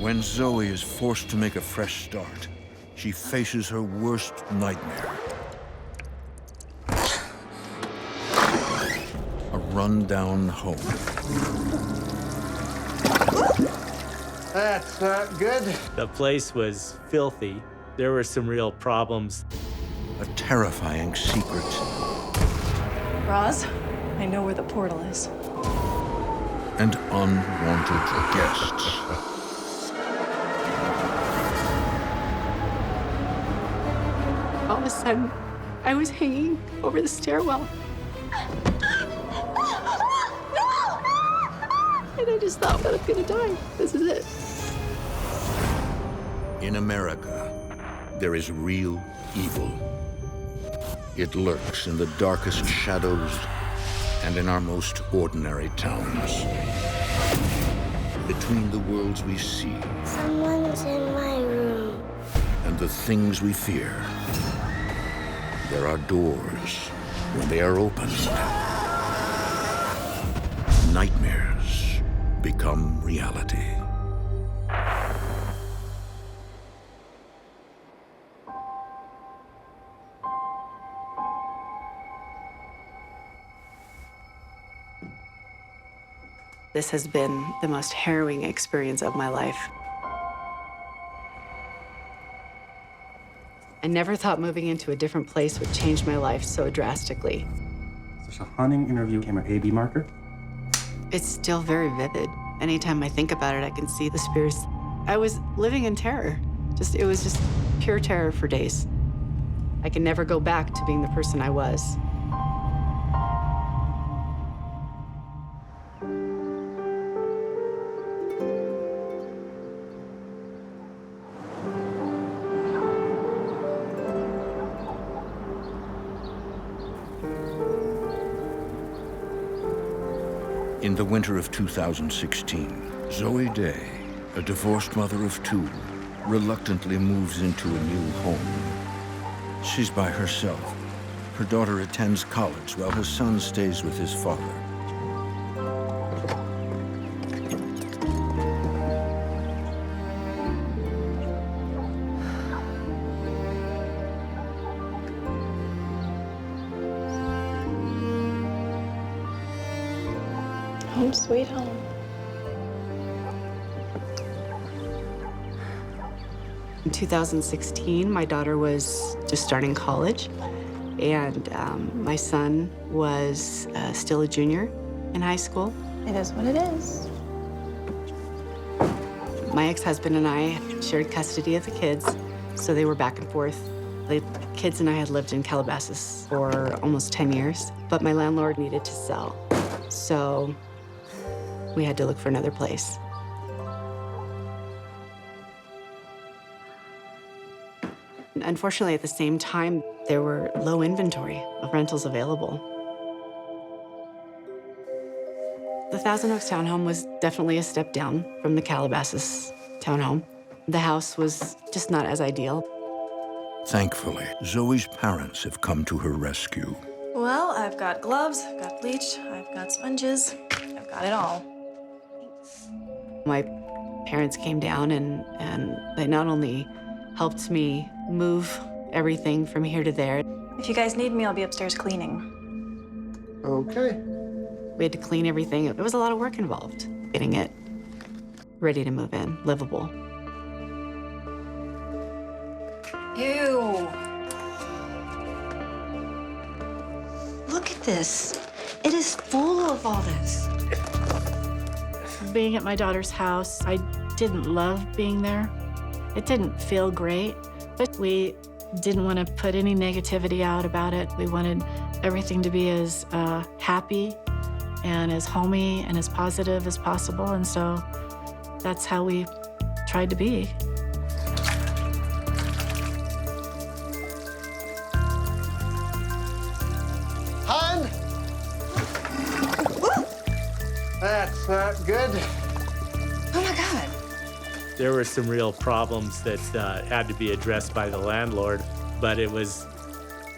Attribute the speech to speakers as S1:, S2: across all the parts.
S1: When Zoe is forced to make a fresh start, she faces her worst nightmare. A run-down home.
S2: That's not good.
S3: The place was filthy. There were some real problems.
S1: A terrifying secret.
S4: Roz, I know where the portal is.
S1: And unwanted guests.
S5: All of a sudden, I was hanging over the stairwell. And I just thought, well, I'm gonna die. This is it.
S1: In America, there is real evil. It lurks in the darkest shadows and in our most ordinary towns. Between the worlds we see
S6: Someone's in my room.
S1: and the things we fear, there are doors. When they are opened, nightmares become reality.
S5: This has been the most harrowing experience of my life. I never thought moving into a different place would change my life so drastically.
S7: There's a haunting interview camera AB marker.
S5: It's still very vivid. Anytime I think about it, I can see the spirits. I was living in terror. It was just pure terror for days. I can never go back to being the person I was.
S1: In the winter of 2016, Zoe Day, a divorced mother of two, reluctantly moves into a new home. She's by herself. Her daughter attends college while her son stays with his father.
S4: Home sweet home.
S5: In 2016, my daughter was just starting college, and my son was still a junior in high school.
S4: It is what it is.
S5: My ex-husband and I shared custody of the kids, so they were back and forth. The kids and I had lived in Calabasas for almost 10 years, but my landlord needed to sell, so we had to look for another place. Unfortunately, at the same time, there were low inventory of rentals available. The Thousand Oaks townhome was definitely a step down from the Calabasas townhome. The house was just not as ideal.
S1: Thankfully, Zoe's parents have come to her rescue.
S4: Well, I've got gloves, I've got bleach, I've got sponges, I've got it all.
S5: My parents came down and they not only helped me move everything from here to there.
S4: If you guys need me, I'll be upstairs cleaning.
S2: Okay.
S5: We had to clean everything. It was a lot of work involved, getting it ready to move in, livable.
S8: Ew. Look at this. It is full of all this.
S9: Being at my daughter's house, I didn't love being there. It didn't feel great, but we didn't want to put any negativity out about it. We wanted everything to be as happy and as homey and as positive as possible, and so that's how we tried to be.
S2: Hun! That's not good.
S8: Oh my God.
S3: There were some real problems that had to be addressed by the landlord, but it was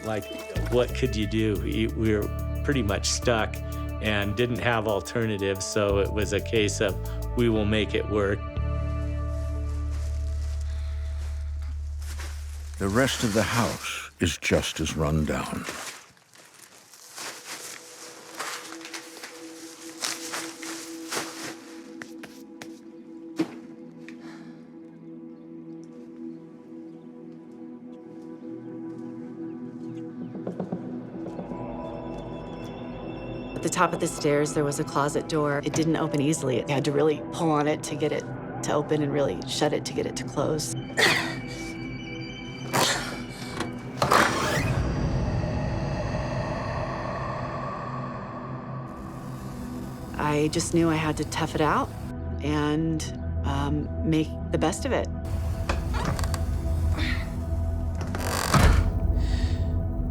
S3: like, what could you do? We were pretty much stuck and didn't have alternatives, so it was a case of, we will make it work.
S1: The rest of the house is just as run down.
S5: At the top of the stairs, there was a closet door. It didn't open easily. I had to really pull on it to get it to open and really shut it to get it to close. I just knew I had to tough it out and make the best of it.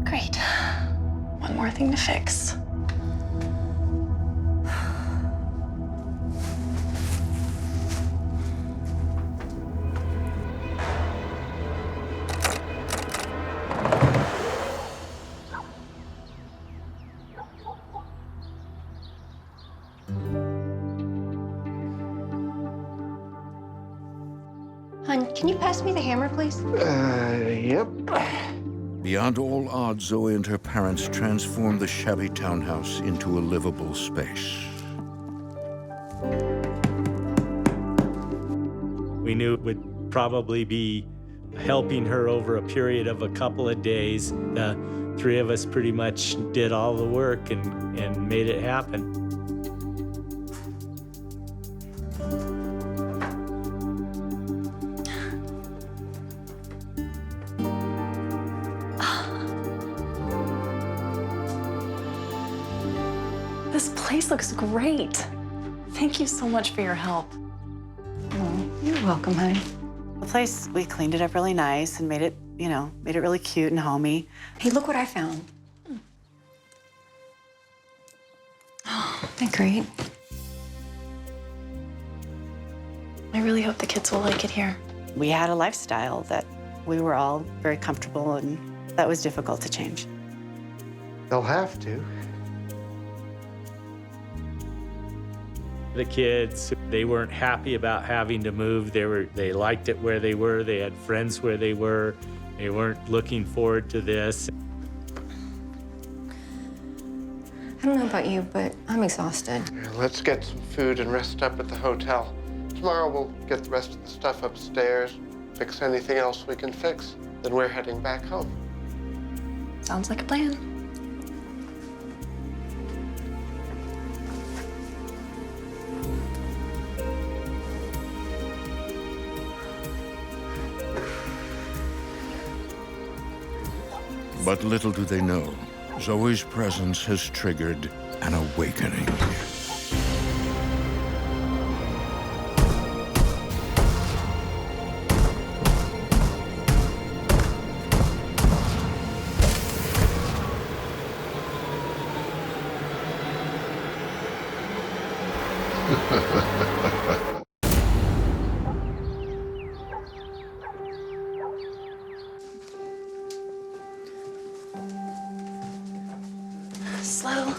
S4: Great. One more thing to fix.
S8: Hon, can you pass me the hammer, please?
S2: Yep.
S1: Beyond all odds, Zoe and her parents transformed the shabby townhouse into a livable space.
S3: We knew it would probably be helping her over a period of a couple of days. The three of us pretty much did all the work and made it happen.
S4: This place looks great. Thank you so much for your help.
S8: Oh, you're welcome, honey.
S5: The place, we cleaned it up really nice and made it, made it really cute and homey.
S8: Hey, look what I found. Oh, isn't that great?
S4: I really hope the kids will like it here.
S5: We had a lifestyle that we were all very comfortable, and that was difficult to change.
S2: They'll have to.
S3: The kids, they weren't happy about having to move. They liked it where they were. They had friends where they were. They weren't looking forward to this.
S8: I don't know about you, but I'm exhausted.
S2: Yeah, let's get some food and rest up at the hotel. Tomorrow we'll get the rest of the stuff upstairs, fix anything else we can fix. Then we're heading back home.
S4: Sounds like a plan.
S1: But little do they know, Zoe's presence has triggered an awakening.
S4: Slow.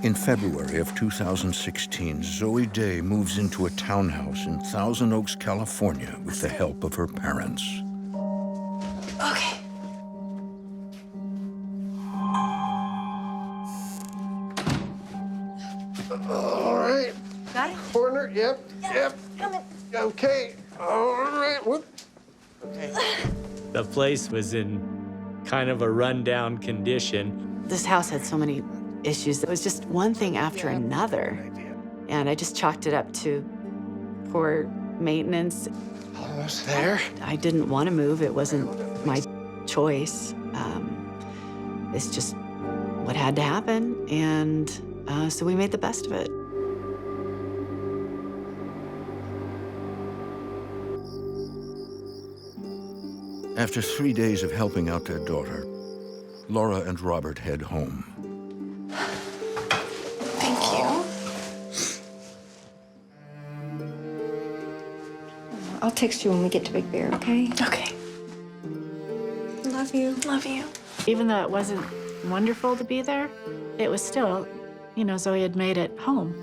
S1: In February of 2016, Zoe Day moves into a townhouse in Thousand Oaks, California, with the help of her parents.
S4: Okay.
S2: All right.
S8: Got it?
S2: Corner, yep, yep.
S8: Coming.
S2: Okay, all right, whoop. Okay.
S3: The place was in kind of a rundown condition.
S5: This house had so many issues. It was just one thing after another. And I just chalked it up to poor maintenance.
S2: Almost there.
S5: I didn't want to move. It wasn't my choice. It's just what had to happen. And so we made the best of it.
S1: After 3 days of helping out their daughter, Laura and Robert head home.
S4: Thank you.
S8: I'll text you when we get to Big Bear, okay?
S4: Okay.
S8: Love you.
S4: Love you.
S9: Even though it wasn't wonderful to be there, it was still, Zoe had made it home.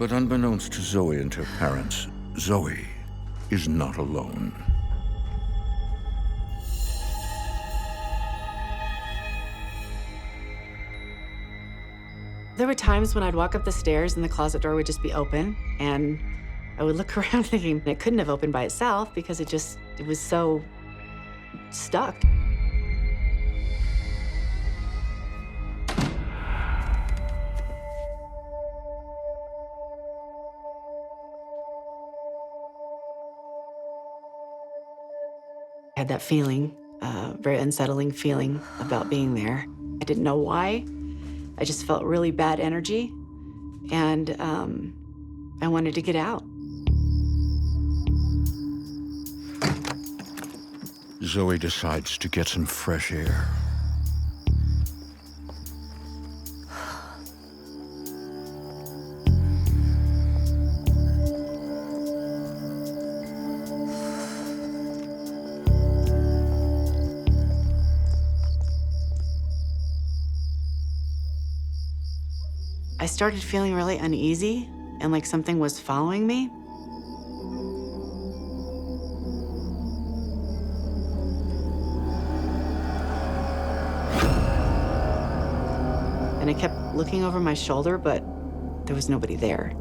S1: But unbeknownst to Zoe and her parents, Zoe is not alone.
S5: There were times when I'd walk up the stairs and the closet door would just be open, and I would look around thinking it couldn't have opened by itself because it was so stuck. I had that feeling, very unsettling feeling about being there. I didn't know why. I just felt really bad energy, and I wanted to get out.
S1: Zoe decides to get some fresh air.
S5: I started feeling really uneasy and like something was following me. And I kept looking over my shoulder, but there was nobody there.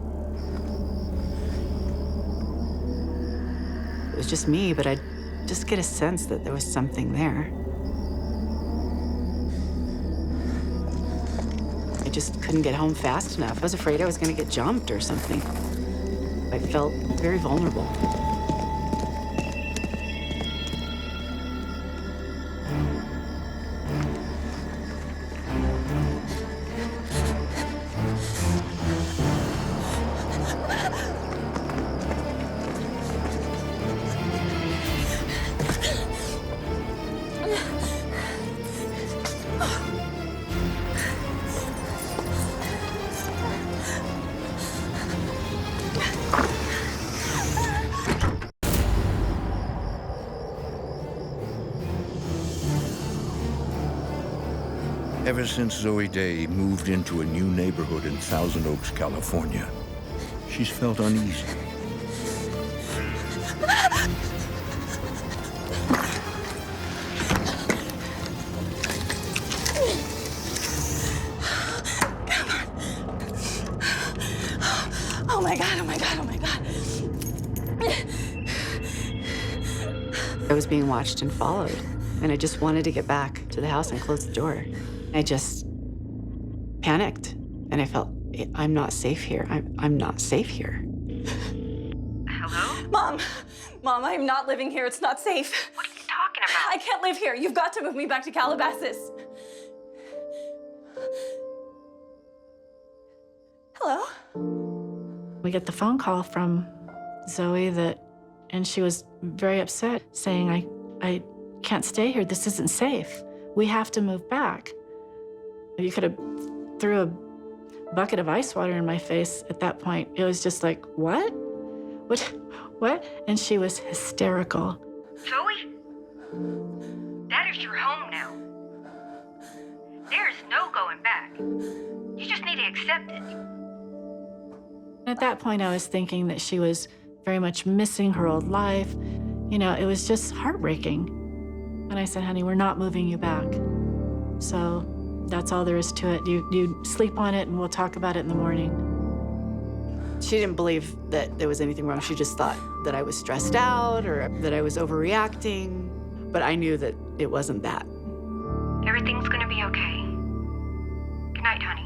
S5: It was just me, but I'd just get a sense that there was something there. I just couldn't get home fast enough. I was afraid I was going to get jumped or something. I felt very vulnerable.
S1: Ever since Zoe Day moved into a new neighborhood in Thousand Oaks, California, she's felt uneasy.
S4: Oh my God, oh my God, oh my God.
S5: I was being watched and followed, and I just wanted to get back to the house and close the door. I just panicked, and I felt, I'm not safe here. I'm not safe here.
S8: Hello?
S4: Mom, I'm not living here. It's not safe.
S8: What are you talking about?
S4: I can't live here. You've got to move me back to Calabasas. Hello?
S9: We get the phone call from Zoe and she was very upset, saying, I can't stay here. This isn't safe. We have to move back. You could have threw a bucket of ice water in my face at that point. It was just like, what? What? And she was hysterical.
S8: Zoe? That is your home now. There is no going back. You just need to accept it.
S9: At that point, I was thinking that she was very much missing her old life. You know, it was just heartbreaking. And I said, honey, we're not moving you back. So that's all there is to it. You sleep on it and we'll talk about it in the morning.
S5: She didn't believe that there was anything wrong. She just thought that I was stressed out or that I was overreacting. But I knew that it wasn't that.
S8: Everything's gonna be okay. Good night, honey.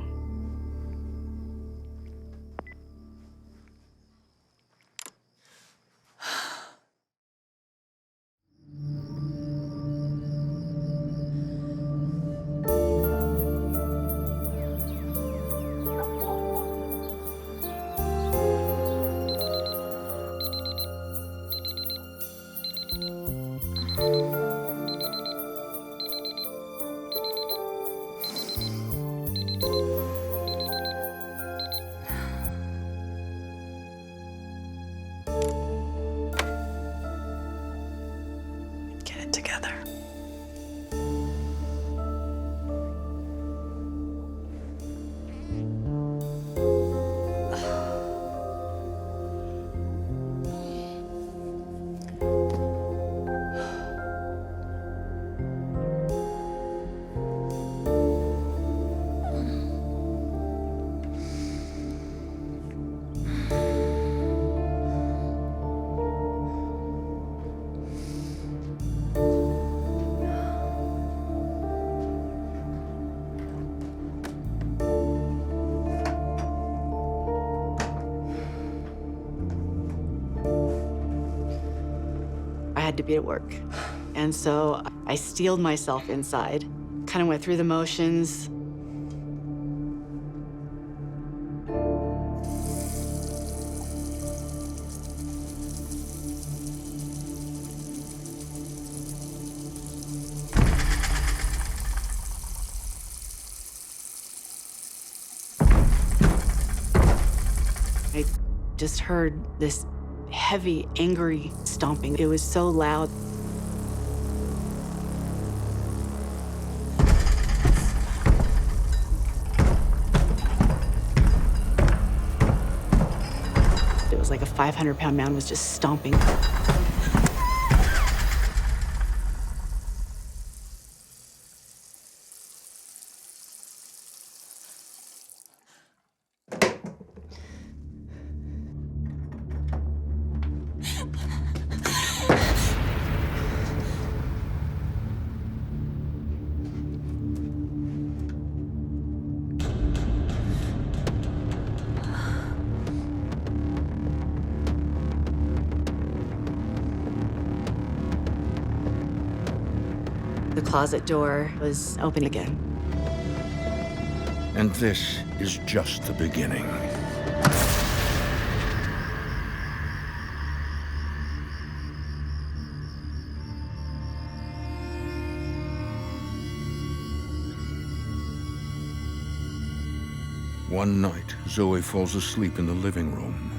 S4: Get it together.
S5: had to be at work. And so I steeled myself inside, kind of went through the motions. I just heard this heavy, angry stomping. It was so loud. It was like a 500-pound man was just stomping. The closet door was open again.
S1: And this is just the beginning. One night, Zoe falls asleep in the living room.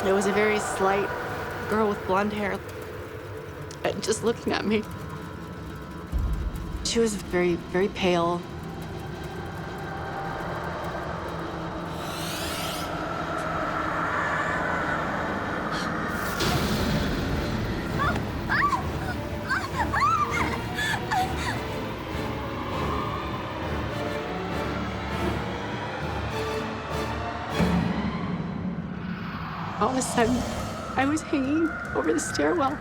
S5: It was a very slight girl with blonde hair, just looking at me. She was very, very pale. All of a sudden, I was hanging over the stairwell.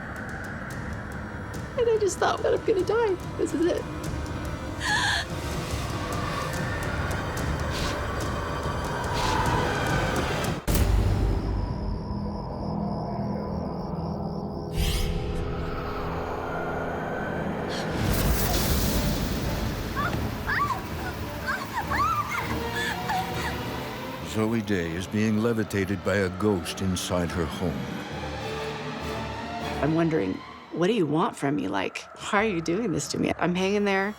S5: And I just thought that I'm gonna die. This is it.
S1: Zoe Day is being levitated by a ghost inside her home.
S5: I'm wondering, what do you want from me? Like, why are you doing this to me? I'm hanging there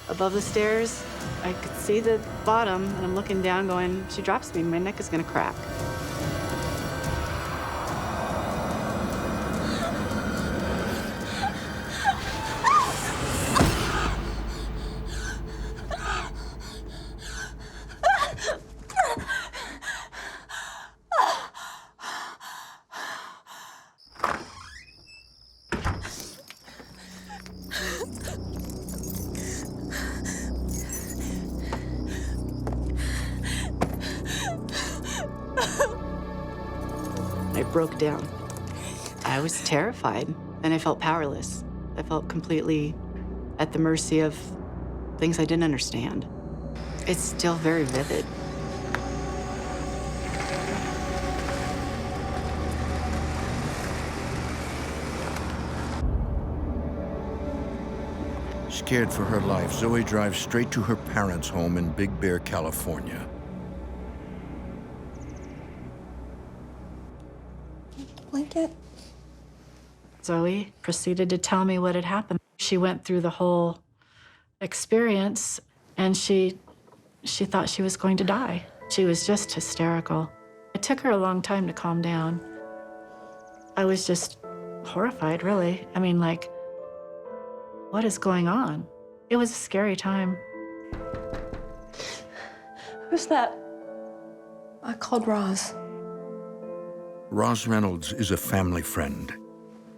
S5: above the stairs. I could see the bottom, and I'm looking down going, if she drops me, my neck is gonna crack. I broke down. I was terrified, and I felt powerless. I felt completely at the mercy of things I didn't understand. It's still very vivid.
S1: Scared for her life, Zoe drives straight to her parents' home in Big Bear, California.
S4: Blanket.
S9: Zoe proceeded to tell me what had happened. She went through the whole experience, and she thought she was going to die. She was just hysterical. It took her a long time to calm down. I was just horrified, really. I mean, like, what is going on? It was a scary time.
S4: Who's that? I called Roz.
S1: Roz Reynolds is a family friend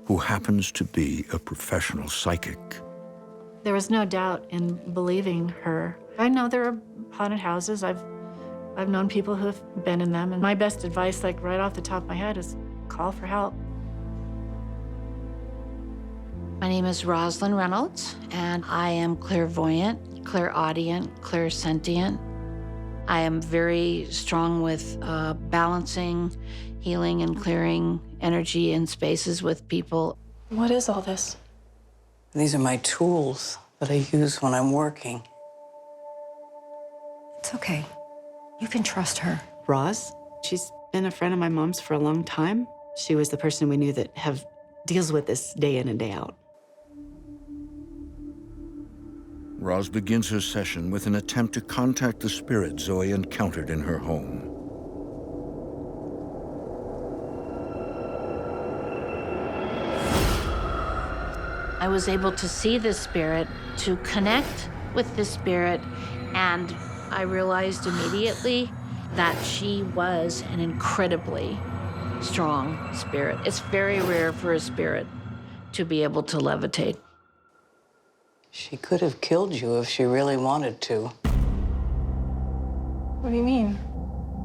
S1: who happens to be a professional psychic.
S9: There was no doubt in believing her. I know there are haunted houses. I've known people who have been in them, and my best advice, like right off the top of my head, is call for help.
S10: My name is Roz Reynolds, and I am clairvoyant, clairaudient, clairsentient. I am very strong with balancing, healing, and clearing energy in spaces with people.
S4: What is all this?
S11: These are my tools that I use when I'm working.
S12: It's okay. You can trust her.
S5: Roz, she's been a friend of my mom's for a long time. She was the person we knew that deals with this day in and day out.
S1: Roz begins her session with an attempt to contact the spirit Zoe encountered in her home.
S10: I was able to see the spirit, to connect with the spirit, and I realized immediately that she was an incredibly strong spirit. It's very rare for a spirit to be able to levitate.
S11: She could have killed you if she really wanted to.
S4: What do you mean?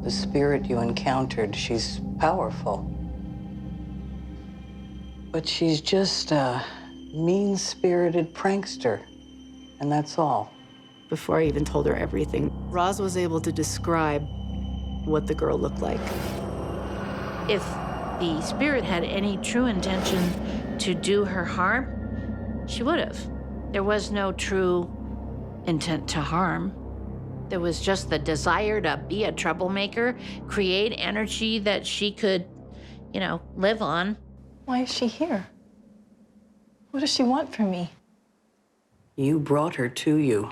S11: The spirit you encountered, she's powerful. But she's just a mean-spirited prankster, and that's all.
S5: Before I even told her everything, Roz was able to describe what the girl looked like.
S10: If the spirit had any true intention to do her harm, she would have. There was no true intent to harm. There was just the desire to be a troublemaker, create energy that she could, live on.
S4: Why is she here? What does she want from me?
S11: You brought her to you.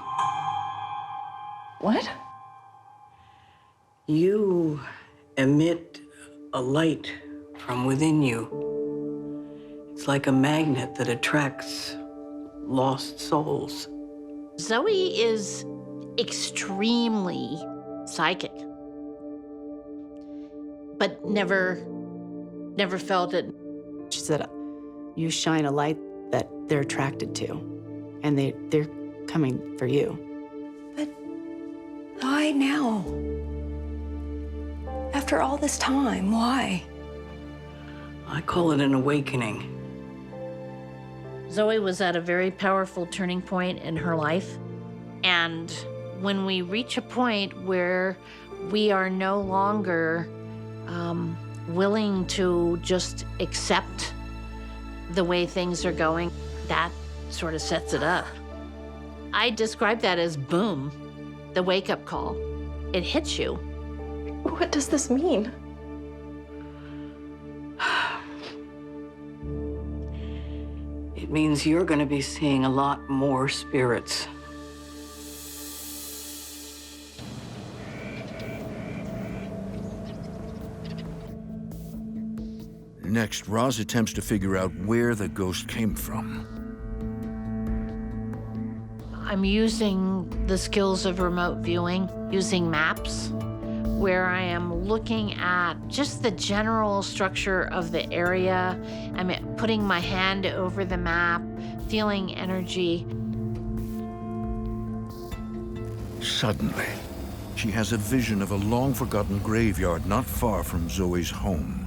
S4: What?
S11: You emit a light from within you. It's like a magnet that attracts lost souls.
S10: Zoe is extremely psychic, but never felt it.
S5: She said, you shine a light that they're attracted to, and they're coming for you.
S12: But why now? After all this time, why?
S11: I call it an awakening.
S10: Zoe was at a very powerful turning point in her life. And when we reach a point where we are no longer willing to just accept the way things are going, that sort of sets it up. I describe that as boom, the wake-up call. It hits you.
S4: What does this mean?
S11: It means you're going to be seeing a lot more spirits.
S1: Next, Roz attempts to figure out where the ghost came from.
S10: I'm using the skills of remote viewing, using maps, where I am looking at just the general structure of the area. I'm putting my hand over the map, feeling energy.
S1: Suddenly, she has a vision of a long-forgotten graveyard not far from Zoe's home.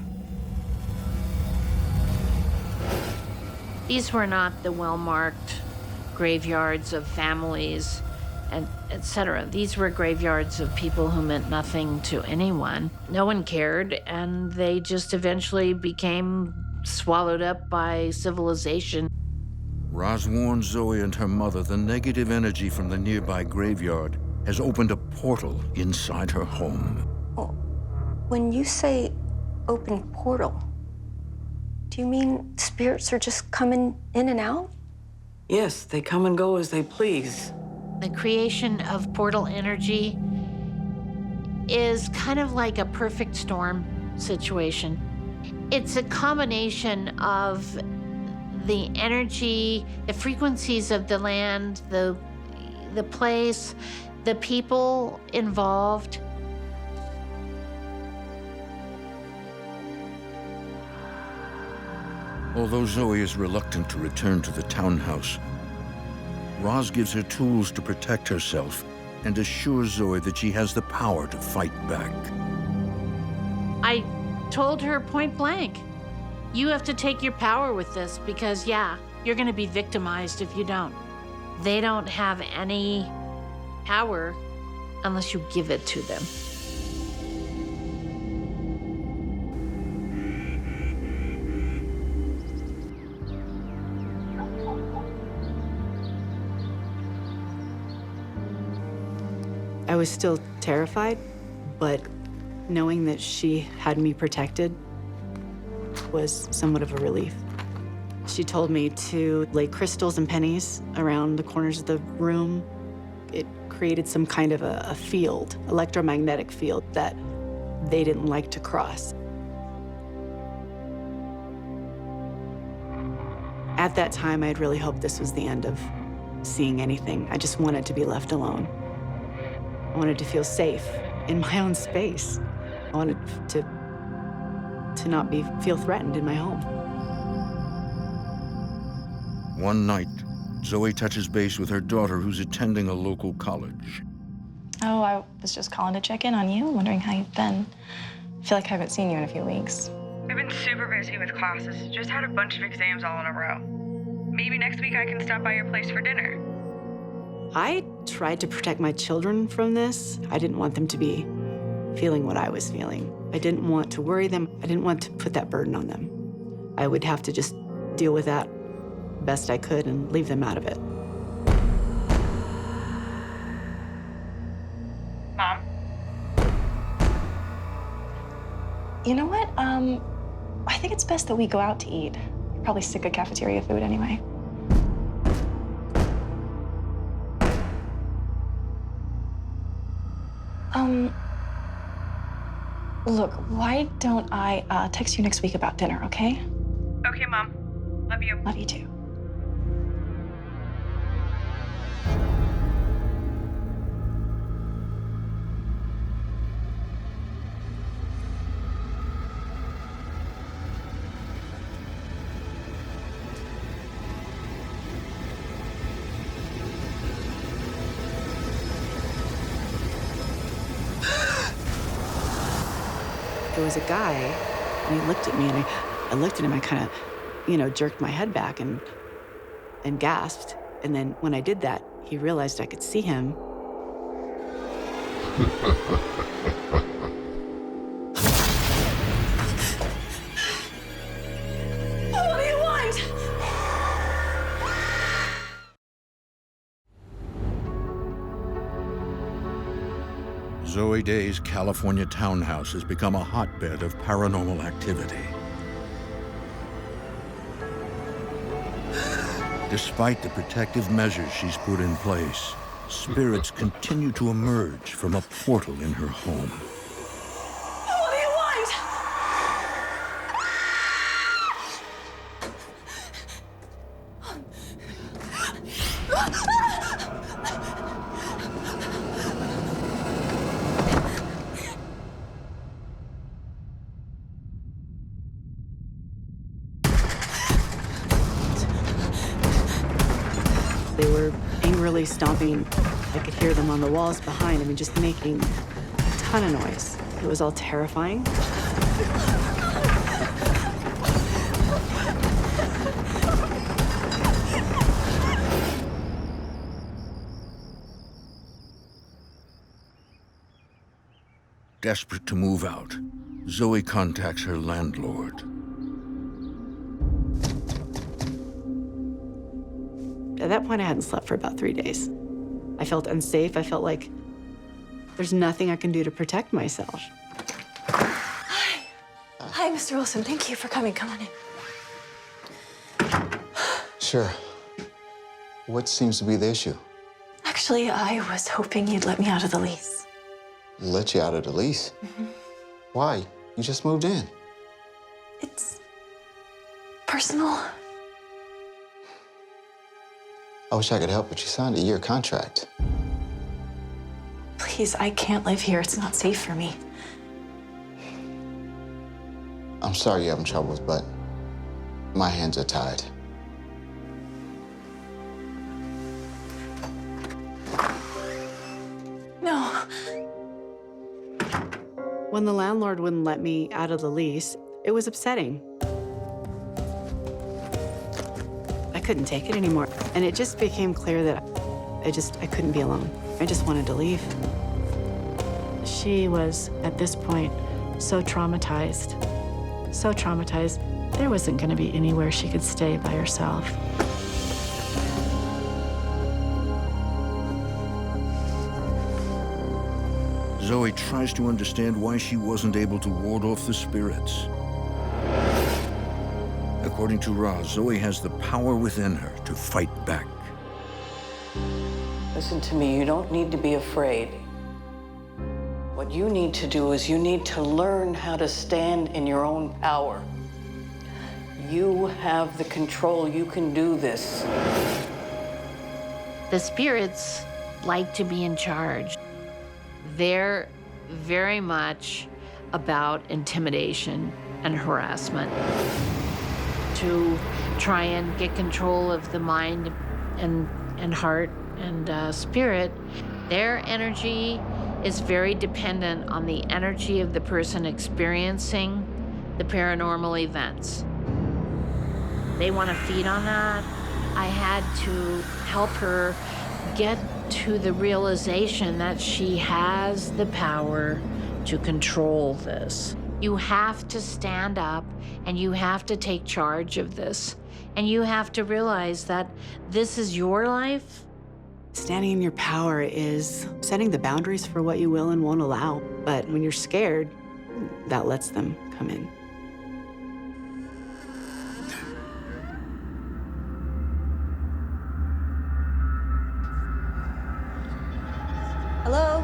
S10: These were not the well-marked graveyards of families, and etc. These were graveyards of people who meant nothing to anyone. No one cared, and they just eventually became swallowed up by civilization.
S1: Roz warns Zoe and her mother the negative energy from the nearby graveyard has opened a portal inside her home.
S12: Well, when you say open portal, do you mean spirits are just coming in and out?
S11: Yes, they come and go as they please.
S10: The creation of portal energy is kind of like a perfect storm situation. It's a combination of the energy, the frequencies of the land, the place, The people involved,
S1: Although Zoe is reluctant to return to the townhouse, Roz gives her tools to protect herself and assures Zoe that she has the power to fight back.
S10: I told her point blank, you have to take your power with this because, yeah, you're going to be victimized if you don't. They don't have any power unless you give it to them.
S5: I was still terrified, but knowing that she had me protected was somewhat of a relief. She told me to lay crystals and pennies around the corners of the room. It created some kind of a field, electromagnetic field, that they didn't like to cross. At that time, I'd really hoped this was the end of seeing anything. I just wanted to be left alone. I wanted to feel safe in my own space. I wanted to not feel threatened in my home.
S1: One night, Zoe touches base with her daughter who's attending a local college.
S4: Oh, I was just calling to check in on you, wondering how you've been. I feel like I haven't seen you in a few weeks.
S8: I've been super busy with classes. Just had a bunch of exams all in a row. Maybe next week I can stop by your place for dinner.
S5: I tried to protect my children from this. I didn't want them to be feeling what I was feeling. I didn't want to worry them. I didn't want to put that burden on them. I would have to just deal with that best I could and leave them out of it.
S8: Mom?
S4: You know what? I think it's best that we go out to eat. You're probably sick of cafeteria food anyway. Look, why don't I text you next week about dinner, okay?
S8: Okay, Mom. Love you.
S4: Love you too.
S5: There was a guy, and he looked at me, and I looked at him, I kind of, jerked my head back and gasped. And then when I did that, he realized I could see him.
S4: What do you want?
S1: Zoe Day's California townhouse has become a hotbed of paranormal activity. Despite the protective measures she's put in place, spirits continue to emerge from a portal in her home.
S4: What do you want?
S5: They were angrily stomping. I could hear them on the walls behind. I mean, just making a ton of noise. It was all terrifying.
S1: Desperate to move out, Zoe contacts her landlord.
S5: At that point, I hadn't slept for about 3 days. I felt unsafe. I felt like there's nothing I can do to protect myself.
S4: Hi, Mr. Wilson. Thank you for coming. Come on in.
S13: Sure. What seems to be the issue?
S4: Actually, I was hoping you'd let me out of the lease.
S13: Let you out of the lease?
S4: Mm-hmm.
S13: Why? You just moved in.
S4: It's personal.
S13: I wish I could help, but you signed a year contract.
S4: Please, I can't live here. It's not safe for me.
S13: I'm sorry you're having troubles, but my hands are tied.
S4: No.
S5: When the landlord wouldn't let me out of the lease, it was upsetting. I couldn't take it anymore. And it just became clear that I couldn't be alone. I just wanted to leave.
S9: She was, at this point, so traumatized. So traumatized. There wasn't going to be anywhere she could stay by herself.
S1: Zoe tries to understand why she wasn't able to ward off the spirits. According to Roz, Zoe has the power within her to fight back.
S11: Listen to me, you don't need to be afraid. What you need to do is you need to learn how to stand in your own power. You have the control, you can do this.
S10: The spirits like to be in charge. They're very much about intimidation and harassment to try and get control of the mind and heart and spirit. Their energy is very dependent on the energy of the person experiencing the paranormal events. They want to feed on that. I had to help her get to the realization that she has the power to control this. You have to stand up and you have to take charge of this. And you have to realize that this is your life.
S5: Standing in your power is setting the boundaries for what you will and won't allow. But when you're scared, that lets them come in.
S12: Hello?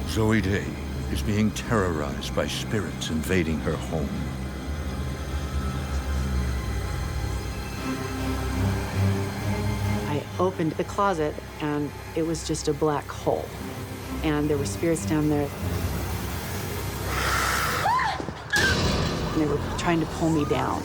S1: Zoe Day is being terrorized by spirits invading her home.
S5: I opened the closet, and it was just a black hole. And there were spirits down there. And they were trying to pull me down.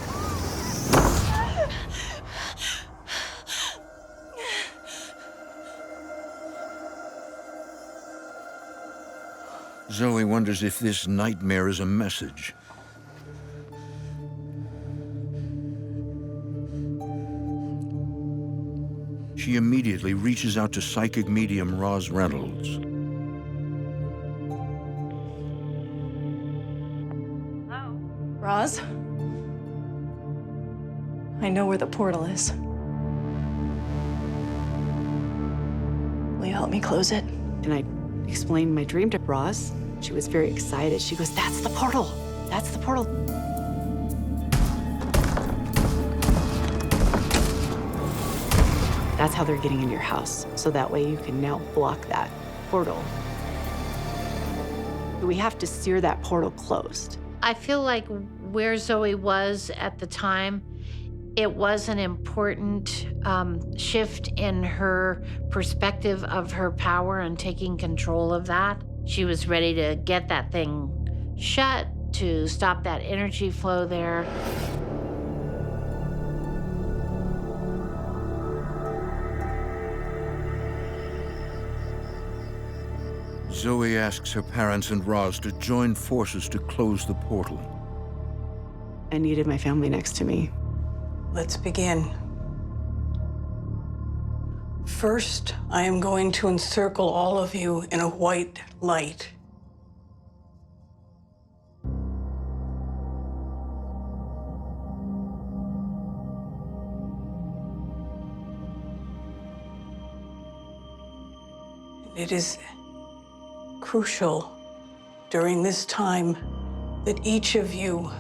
S1: Zoe wonders if this nightmare is a message. She immediately reaches out to psychic medium Roz Reynolds.
S4: Hello? Roz? I know where the portal is. Will you help me close it?
S5: And I explained my dream to Roz. She was very excited. She goes, "That's the portal. That's the portal." That's how they're getting in your house. So that way you can now block that portal. We have to sear that portal closed.
S10: I feel like where Zoe was at the time, it was an important shift in her perspective of her power and taking control of that. She was ready to get that thing shut, to stop that energy flow there.
S1: Zoe asks her parents and Roz to join forces to close the portal.
S5: I needed my family next to me.
S11: Let's begin. First, I am going to encircle all of you in a white light. It is crucial during this time that each of you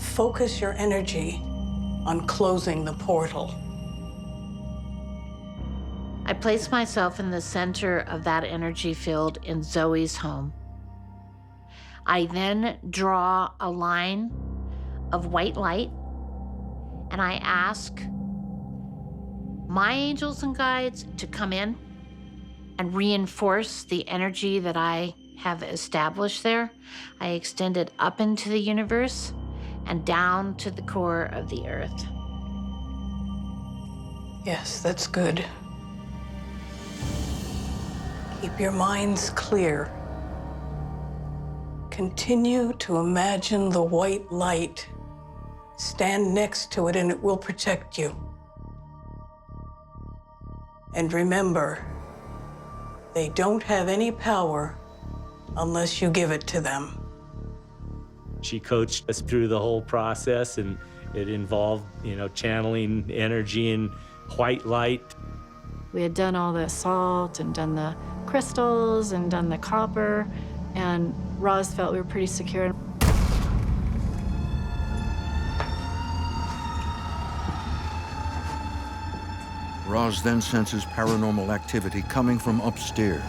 S11: focus your energy on closing the portal.
S10: I place myself in the center of that energy field in Zoe's home. I then draw a line of white light, and I ask my angels and guides to come in and reinforce the energy that I have established there. I extend it up into the universe and down to the core of the earth.
S11: Yes, that's good. Keep your minds clear. Continue to imagine the white light. Stand next to it and it will protect you. And remember, they don't have any power unless you give it to them.
S3: She coached us through the whole process, and it involved, channeling energy and white light.
S9: We had done all the salt and done the crystals and done the copper, and Roz felt we were pretty secure.
S1: Roz then senses paranormal activity coming from upstairs.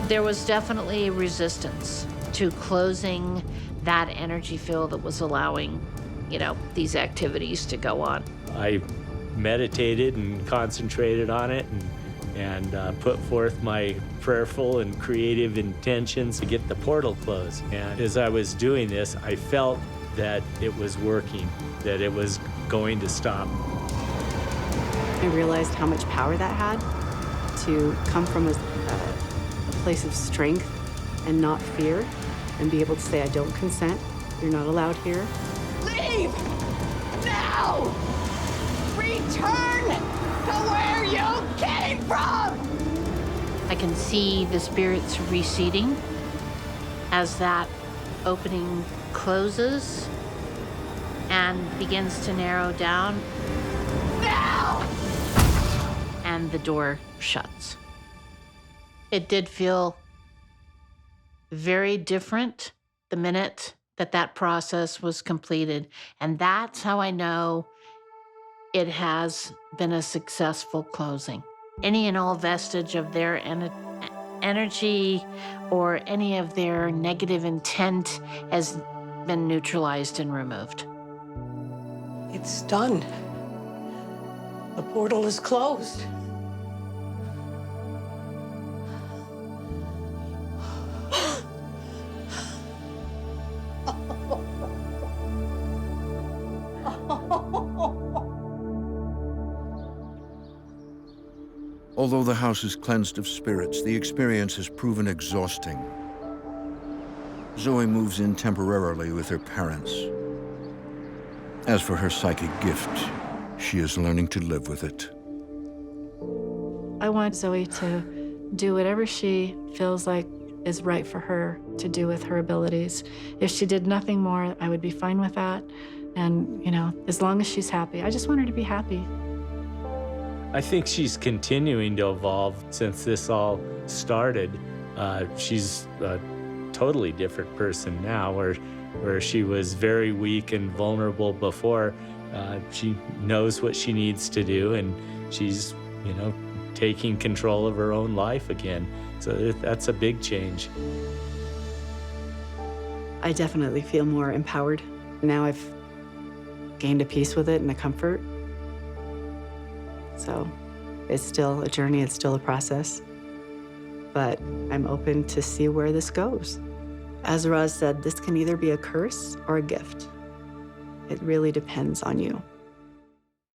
S10: There was definitely resistance to closing that energy field that was allowing, these activities to go on.
S3: I meditated and concentrated on it and put forth my prayerful and creative intentions to get the portal closed. And as I was doing this, I felt that it was working, that it was going to stop.
S5: I realized how much power that had to come from a place of strength and not fear, and be able to say, I don't consent, you're not allowed here.
S11: Leave! Now! Return to where you came from!
S10: I can see the spirits receding as that opening closes and begins to narrow down.
S11: Now!
S10: And the door shuts. It did feel very different the minute that process was completed. And that's how I know it has been a successful closing. Any and all vestige of their energy or any of their negative intent has been neutralized and removed.
S11: It's done. The portal is closed.
S1: Although the house is cleansed of spirits, the experience has proven exhausting. Zoe moves in temporarily with her parents. As for her psychic gift, she is learning to live with it.
S9: I want Zoe to do whatever she feels like is right for her to do with her abilities. If she did nothing more, I would be fine with that. And, you know, as long as she's happy, I just want her to be happy.
S3: I think she's continuing to evolve since this all started. She's a totally different person now, where she was very weak and vulnerable before. She knows what she needs to do, and she's, you know, taking control of her own life again. So that's a big change.
S5: I definitely feel more empowered. Now I've gained a peace with it and a comfort. So it's still a journey, it's still a process. But I'm open to see where this goes. As Roz said, this can either be a curse or a gift. It really depends on you.